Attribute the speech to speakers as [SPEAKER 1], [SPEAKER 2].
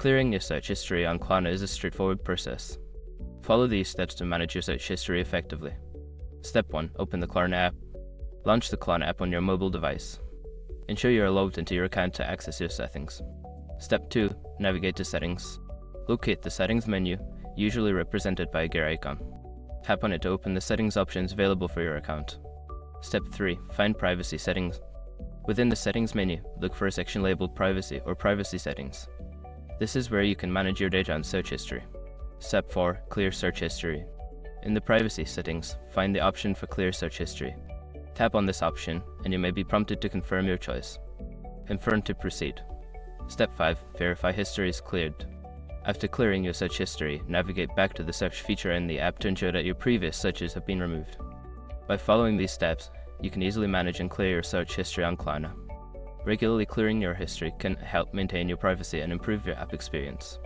[SPEAKER 1] Clearing your search history on Klarna is a straightforward process. Follow these steps to manage your search history effectively. Step 1. Open the Klarna app. Launch the Klarna app on your mobile device. Ensure you are logged into your account to access your settings. Step 2. Navigate to Settings. Locate the Settings menu, usually represented by a gear icon. Tap on it to open the settings options available for your account. Step 3. Find Privacy Settings. Within the Settings menu, look for a section labeled Privacy or Privacy Settings. This is where you can manage your data and search history. Step 4. Clear Search History. In the Privacy settings, find the option for Clear Search History. Tap on this option, and you may be prompted to confirm your choice. Confirm to proceed. Step 5. Verify history is cleared. After clearing your search history, navigate back to the search feature in the app to ensure that your previous searches have been removed. By following these steps, you can easily manage and clear your search history on Klarna. Regularly clearing your history can help maintain your privacy and improve your app experience.